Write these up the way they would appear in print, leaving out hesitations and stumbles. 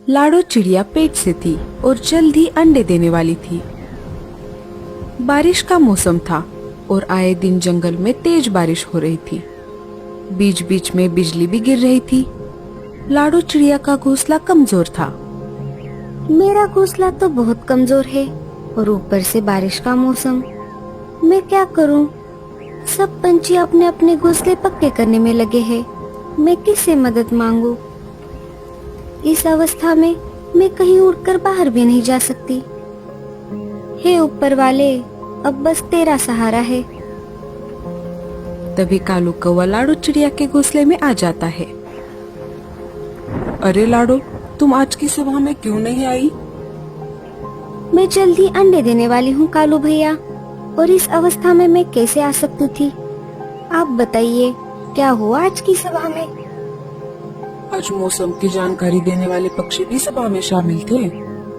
लाडो चिड़िया पेट से थी और जल्द ही अंडे देने वाली थी। बारिश का मौसम था और आए दिन जंगल में तेज बारिश हो रही थी। बीच बीच में बिजली भी गिर रही थी। लाडो चिड़िया का घोंसला कमजोर था। मेरा घोंसला तो बहुत कमजोर है और ऊपर से बारिश का मौसम। मैं क्या करूं? सब पंछी अपने अपने घोंसले पक्के करने में लगे हैं। मैं किससे मदद मांगू? इस अवस्था में मैं कहीं उड़कर बाहर भी नहीं जा सकती। हे ऊपर वाले, अब बस तेरा सहारा है। तभी कालू कौवा लाडो चिड़िया के घोंसले में आ जाता है। अरे लाडो, तुम आज की सभा में क्यों नहीं आई? मैं जल्दी अंडे देने वाली हूँ कालू भैया, और इस अवस्था में मैं कैसे आ सकती थी? आप बताइए, क्या हुआ आज की सभा में? आज मौसम की जानकारी देने वाले पक्षी भी सभा में शामिल थे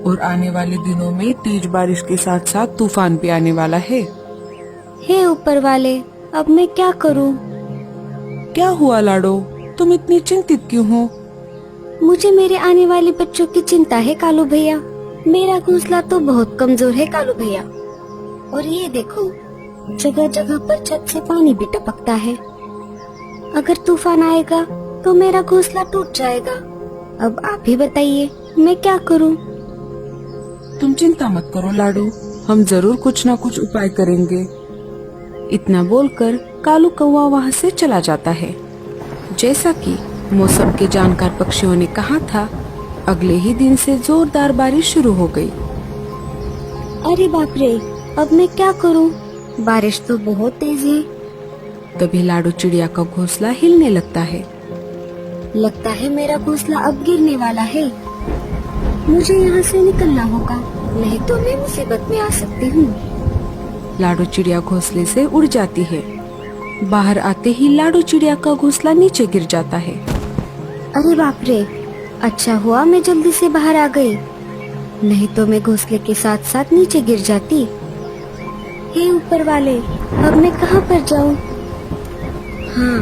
और आने वाले दिनों में तेज बारिश के साथ साथ तूफान भी आने वाला है। हे ऊपर वाले, अब मैं क्या करूं? क्या हुआ लाडो, तुम इतनी चिंतित क्यों हो? मुझे मेरे आने वाले बच्चों की चिंता है कालू भैया। मेरा घोंसला तो बहुत कमजोर है कालू भैया, और ये देखो, जगह जगह पर छत से पानी भी टपकता है। अगर तूफान आएगा तो मेरा घोंसला टूट जाएगा। अब आप ही बताइए, मैं क्या करूं? तुम चिंता मत करो लाडो, हम जरूर कुछ न कुछ उपाय करेंगे। इतना बोलकर कालू कौवा वहाँ से चला जाता है। जैसा कि मौसम के जानकार पक्षियों ने कहा था, अगले ही दिन से जोरदार बारिश शुरू हो गई। अरे बाप रे, अब मैं क्या करूं? बारिश तो बहुत तेज है। तभी लाडो चिड़िया का घोंसला हिलने लगता है। लगता है मेरा घोंसला अब गिरने वाला है। मुझे यहाँ से निकलना होगा, नहीं तो मैं मुसीबत में आ सकती हूँ। लाडो चिड़िया घोंसले से उड़ जाती है। बाहर आते ही लाडो चिड़िया का घोंसला नीचे गिर जाता है। अरे बाप रे, अच्छा हुआ मैं जल्दी से बाहर आ गई, नहीं तो मैं घोंसले के साथ साथ नीचे गिर जाती। हे ऊपर वाले, अब मैं कहाँ पर जाऊँ? हाँ,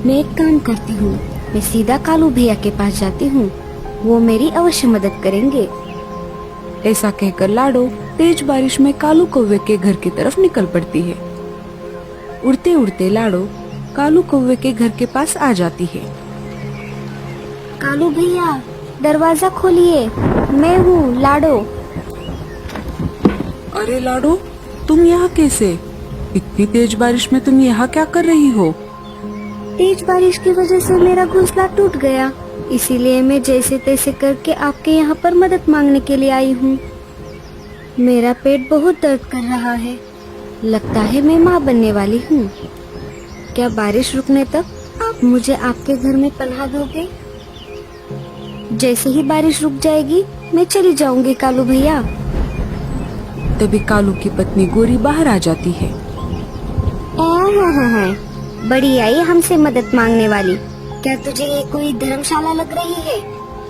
मैं एक काम करती हूँ, मैं सीधा कालू भैया के पास जाती हूँ, वो मेरी अवश्य मदद करेंगे। ऐसा कहकर लाडो तेज बारिश में कालू कौवे के घर की तरफ निकल पड़ती है। उड़ते उड़ते लाडो कालू कौवे के घर के पास आ जाती है। कालू भैया, दरवाजा खोलिए, मैं हूँ लाडो। अरे लाडो, तुम यहाँ कैसे? इतनी तेज बारिश में तुम यहाँ क्या कर रही हो? तेज बारिश की वजह से मेरा घोंसला टूट गया, इसीलिए मैं जैसे तैसे करके आपके यहाँ पर मदद मांगने के लिए आई हूँ। मेरा पेट बहुत दर्द कर रहा है, लगता है मैं माँ बनने वाली हूँ। क्या बारिश रुकने तक आप मुझे आपके घर में पनाह दोगे? जैसे ही बारिश रुक जाएगी मैं चली जाऊंगी कालू भैया। तभी कालू की पत्नी गोरी बाहर आ जाती है। बड़ी आई हमसे मदद मांगने वाली। क्या तुझे ये कोई धर्मशाला लग रही है?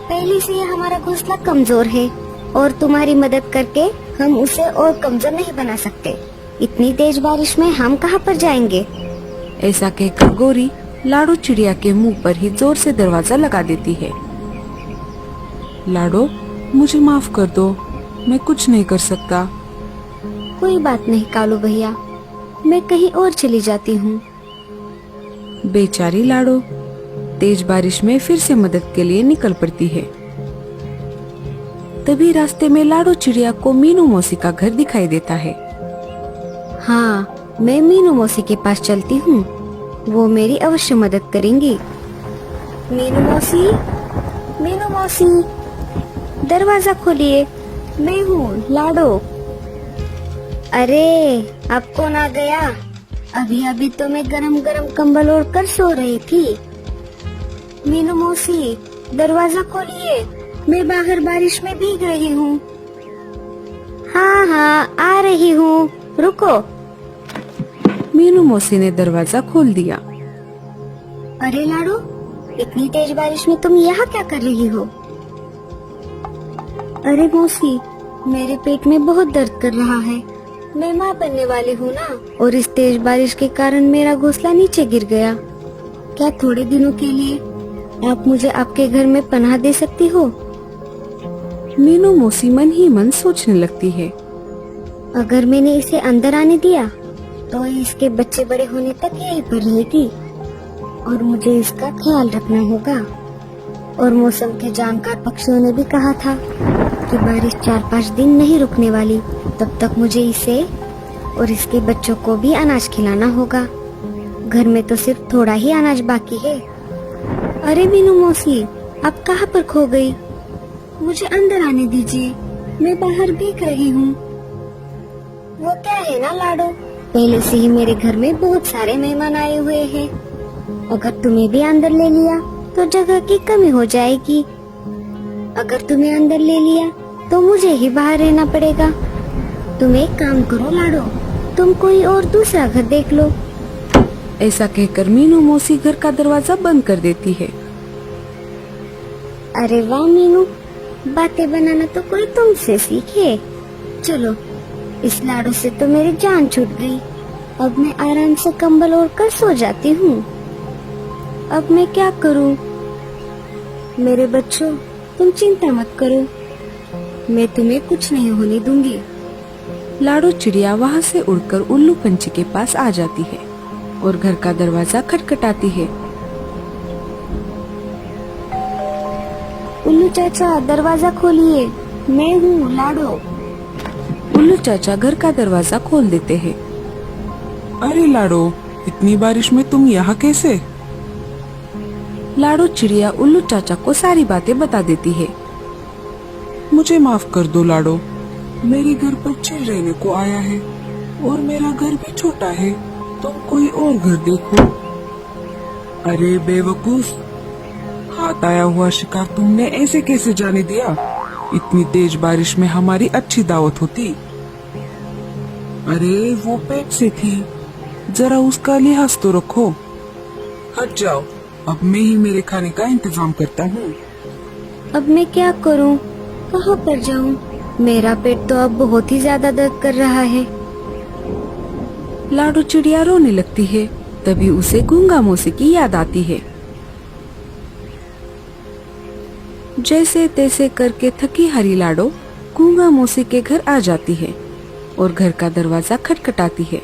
पहले से ये हमारा घोंसला कमजोर है और तुम्हारी मदद करके हम उसे और कमजोर नहीं बना सकते। इतनी तेज बारिश में हम कहाँ पर जाएंगे? ऐसा कहकर गोरी लाडो चिड़िया के मुंह पर ही जोर से दरवाजा लगा देती है। लाडो, मुझे माफ कर दो, मैं कुछ नहीं कर सकता। कोई बात नहीं कालू भैया, मैं कहीं और चली जाती हूँ। बेचारी लाडो तेज बारिश में फिर से मदद के लिए निकल पड़ती है। तभी रास्ते में लाडो चिड़िया को मीनू मौसी का घर दिखाई देता है। हाँ, मैं मीनू मौसी के पास चलती हूँ, वो मेरी अवश्य मदद करेंगी। मीनू मौसी, मीनू मौसी, दरवाजा खोलिए, मैं हूँ लाडो। अरे, अब कौन आ गया? अभी अभी तो मैं गरम गरम कंबल ओढ़कर सो रही थी। मीनू मौसी, दरवाजा खोलिए, मैं बाहर बारिश में भीग रही हूँ। हाँ हाँ, आ रही हूँ, रुको। मीनू मौसी ने दरवाजा खोल दिया। अरे लाडो, इतनी तेज बारिश में तुम यहाँ क्या कर रही हो? अरे मौसी, मेरे पेट में बहुत दर्द कर रहा है, मैं माँ बनने वाली हूँ ना, और इस तेज बारिश के कारण मेरा घोंसला नीचे गिर गया। क्या थोड़े दिनों के लिए आप मुझे आपके घर में पनाह दे सकती हो? मीनू मौसी मन ही मन सोचने लगती है। अगर मैंने इसे अंदर आने दिया तो इसके बच्चे बड़े होने तक यहीं पर रहेगी और मुझे इसका ख्याल रखना होगा। और मौसम के जानकार पक्षियों ने भी कहा था कि बारिश 4-5 दिन नहीं रुकने वाली, तब तक मुझे इसे और इसके बच्चों को भी अनाज खिलाना होगा। घर में तो सिर्फ थोड़ा ही अनाज बाकी है। अरे मीनू मौसी, आप कहाँ पर खो गई? मुझे अंदर आने दीजिए, मैं बाहर भीग रही हूँ। वो क्या है ना लाडो, पहले से ही मेरे घर में बहुत सारे मेहमान आए हुए हैं। अगर तुम्हें भी अंदर ले लिया तो जगह की कमी हो जाएगी। अगर तुम्हें अंदर ले लिया तो मुझे ही बाहर रहना पड़ेगा। तुम एक काम करो लाडो, तुम कोई और दूसरा घर देख लो। ऐसा कहकर मीनू मौसी घर का दरवाजा बंद कर देती है। अरे वाह मीनू, बातें बनाना तो कोई तुमसे सीखे। चलो, इस लाडो से तो मेरी जान छूट गई। अब मैं आराम से कंबल ओढ़ कर सो जाती हूँ। अब मैं क्या करूँ? मेरे बच्चों, तुम चिंता मत करो, मैं तुम्हें कुछ नहीं होने दूंगी। लाडो चिड़िया वहाँ से उड़कर उल्लू पंछी के पास आ जाती है और घर का दरवाजा खटखटाती है। उल्लू चाचा, दरवाजा खोलिए, मैं हूँ लाडो। उल्लू चाचा घर का दरवाजा खोल देते हैं। अरे लाडो, इतनी बारिश में तुम यहाँ कैसे? लाडो चिड़िया उल्लू चाचा को सारी बातें बता देती है। मुझे माफ कर दो लाडो, मेरे घर पर चिल रहने को आया है और मेरा घर भी छोटा है, तुम कोई और घर देखो। अरे बेवकूफ, हाथ आया हुआ शिकार तुमने ऐसे कैसे जाने दिया? इतनी तेज बारिश में हमारी अच्छी दावत होती। अरे वो पेट से थी, जरा उसका लिहाज तो रखो। हट जाओ, अब मैं ही मेरे खाने का इंतजाम करता हूँ। अब मैं क्या करूँ, कहाँ पर जाऊँ? मेरा पेट तो अब बहुत ही ज्यादा दर्द कर रहा है। लाडो चिड़िया रोने लगती है। तभी उसे गूंगा मौसी की याद आती है। जैसे तैसे करके थकी हारी लाडो गूंगा मौसी के घर आ जाती है और घर का दरवाजा खटखटाती है।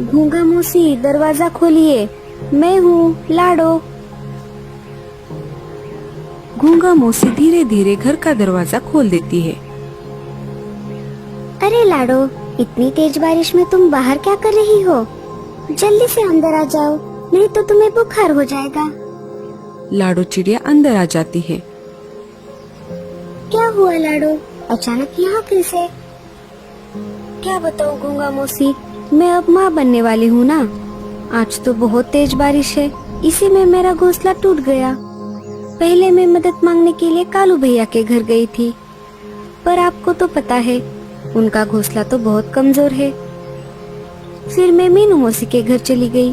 गूंगा मौसी, दरवाजा खोलिए, मैं हूँ लाडो। गूंगा मौसी धीरे धीरे घर का दरवाजा खोल देती है। अरे लाडो, इतनी तेज बारिश में तुम बाहर क्या कर रही हो? जल्दी से अंदर आ जाओ, नहीं तो तुम्हें बुखार हो जाएगा। लाडो चिड़िया अंदर आ जाती है। क्या हुआ लाडो, अचानक यहाँ कैसे? क्या बताऊँ गूंगा मौसी, मैं अब माँ बनने वाली हूँ ना। आज तो बहुत तेज बारिश है, इसी में मेरा घोंसला टूट गया। पहले मैं मदद मांगने के लिए कालू भैया के घर गई थी, पर आपको तो पता है उनका घोंसला तो बहुत कमजोर है। फिर मैं मीनू मौसी के घर चली गई,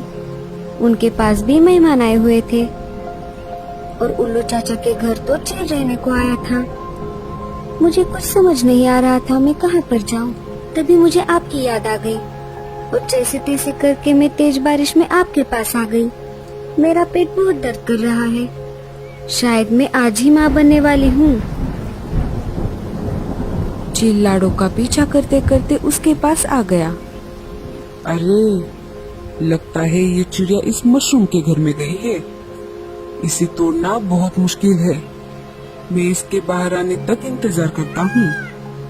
उनके पास भी मेहमान आए हुए थे और उल्लू चाचा के घर तो चिल रहने को आया था। मुझे कुछ समझ नहीं आ रहा था मैं कहाँ पर जाऊँ। तभी मुझे आपकी याद आ गई और जैसे तैसे करके मैं तेज बारिश में आपके पास आ गई। मेरा पेट बहुत दर्द कर रहा है, शायद मैं आज ही माँ बनने वाली हूँ। चील लाडो का पीछा करते करते उसके पास आ गया। अरे लगता है ये चिड़िया इस मशरूम के घर में गई है। इसे तोड़ना बहुत मुश्किल है। मैं इसके बाहर आने तक इंतजार करता हूँ।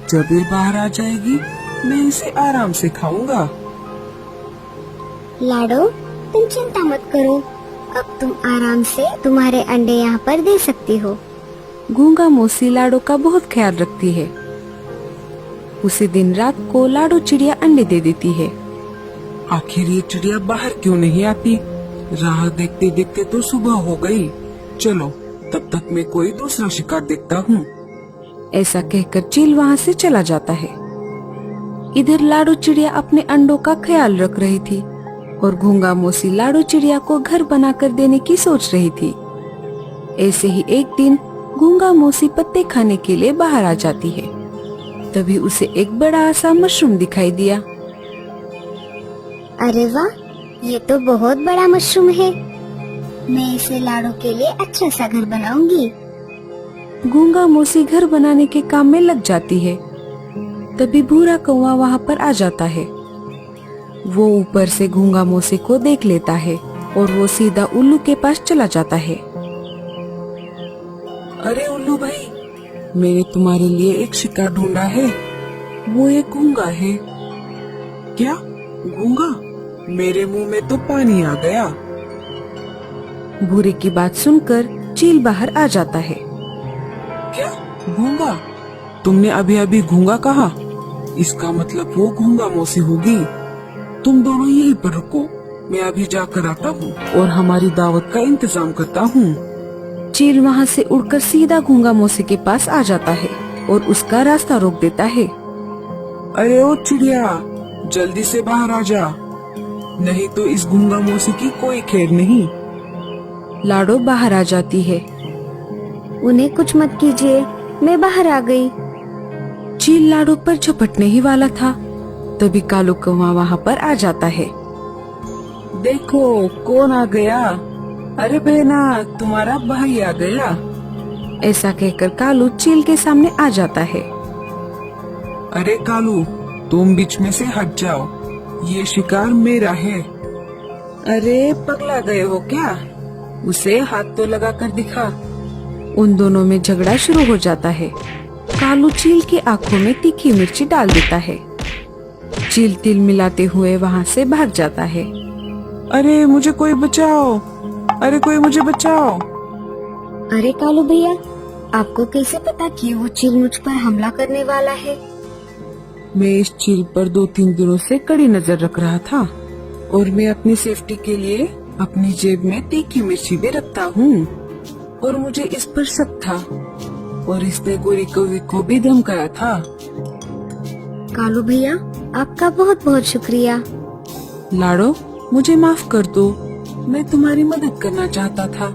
जब ये बाहर आ जाएगी मैं इसे आराम से खाऊंगा। लाडो, तुम चिंता मत करो, अब तुम आराम से तुम्हारे अंडे यहाँ पर दे सकती हो। गूंगा मौसी लाडो का बहुत ख्याल रखती है। उसी दिन रात को लाडो चिड़िया अंडे दे देती है। आखिर ये चिड़िया बाहर क्यों नहीं आती? राह देखते देखते तो सुबह हो गई। चलो तब तक मैं कोई दूसरा शिकार देखता हूँ। ऐसा कहकर चील वहाँ से चला जाता है। इधर लाडो चिड़िया अपने अंडों का ख्याल रख रही थी और गूंगा मौसी लाडो चिड़िया को घर बनाकर देने की सोच रही थी। ऐसे ही एक दिन गूंगा मौसी पत्ते खाने के लिए बाहर आ जाती है। तभी उसे एक बड़ा सा मशरूम दिखाई दिया। अरे वाह, ये तो बहुत बड़ा मशरूम है। मैं इसे लाडो के लिए अच्छा सा घर बनाऊंगी। गूंगा मौसी घर बनाने के काम में लग जाती है। तभी भूरा कौवा वहाँ पर आ जाता है। वो ऊपर से गूंगा मौसी को देख लेता है और वो सीधा उल्लू के पास चला जाता है। अरे उल्लू भाई, मैंने तुम्हारे लिए एक शिकार ढूंढा है। वो एक गूंगा है। क्या गूंगा? मेरे मुंह में तो पानी आ गया। भूरे की बात सुनकर चील बाहर आ जाता है। क्या गूंगा? तुमने अभी अभी गूंगा कहा? इसका मतलब वो गूंगा मौसी होगी। तुम दोनों यहीं पर रुको, मैं अभी जाकर आता हूँ और हमारी दावत का इंतजाम करता हूँ। चील वहाँ से उड़कर सीधा गूंगा मौसी के पास आ जाता है और उसका रास्ता रोक देता है। अरे ओ चिड़िया, जल्दी से बाहर आ जा, नहीं तो इस गूंगा मौसी की कोई खैर नहीं। लाडो बाहर आ जाती है। उन्हें कुछ मत कीजिए, मैं बाहर आ गई। चील लाडो पर झपटने ही वाला था, तभी कालू कौवा वहाँ पर आ जाता है। देखो कौन आ गया। अरे बहना, तुम्हारा भाई आ गया। ऐसा कहकर कालू चील के सामने आ जाता है। अरे कालू, तुम बीच में से हट जाओ, ये शिकार मेरा है। अरे पगला गए हो क्या? उसे हाथ तो लगा कर दिखा। उन दोनों में झगड़ा शुरू हो जाता है। कालू चील की आंखों में तीखी मिर्ची डाल देता है। चील तिल मिलाते हुए वहाँ से भाग जाता है। अरे मुझे कोई बचाओ, अरे कोई मुझे बचाओ। अरे कालू भैया, आपको कैसे पता कि वो चील मुझ पर हमला करने वाला है? मैं इस चील पर 2-3 दिनों से कड़ी नजर रख रहा था और मैं अपनी सेफ्टी के लिए अपनी जेब में तीखी मिर्ची भी रखता हूँ और मुझे इस पर शक था और इसने गोरी कौवे को भी धमकाया था। कालू भैया, आपका बहुत बहुत शुक्रिया। लाडो, मुझे माफ कर दो, मैं तुम्हारी मदद करना चाहता था,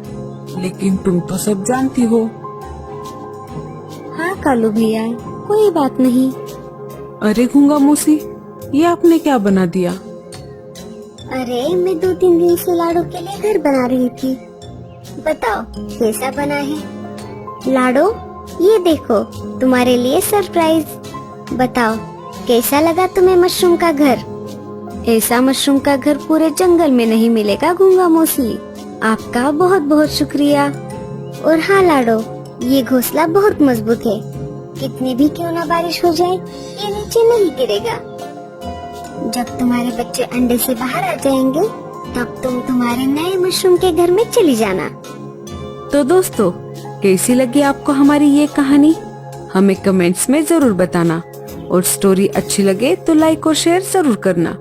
लेकिन तुम तो सब जानती हो। हाँ कालू भैया, कोई बात नहीं। अरे गूंगा मौसी, ये आपने क्या बना दिया? अरे मैं 2-3 दिन से लाडो के लिए घर बना रही थी। बताओ कैसा बना है? लाडो, ये देखो तुम्हारे लिए सरप्राइज। बताओ कैसा लगा तुम्हें मशरूम का घर? ऐसा मशरूम का घर पूरे जंगल में नहीं मिलेगा गूंगा मौसी। आपका बहुत बहुत शुक्रिया। और हाँ लाडो, ये घोंसला बहुत मजबूत है, कितनी भी क्यों ना बारिश हो जाए ये नीचे नहीं गिरेगा। जब तुम्हारे बच्चे अंडे से बाहर आ जाएंगे तब तुम तुम्हारे नए मशरूम के घर में चली जाना। तो दोस्तों, कैसी लगी आपको हमारी ये कहानी? हमें कमेंट्स में जरूर बताना और स्टोरी अच्छी लगे तो लाइक और शेयर जरूर करना।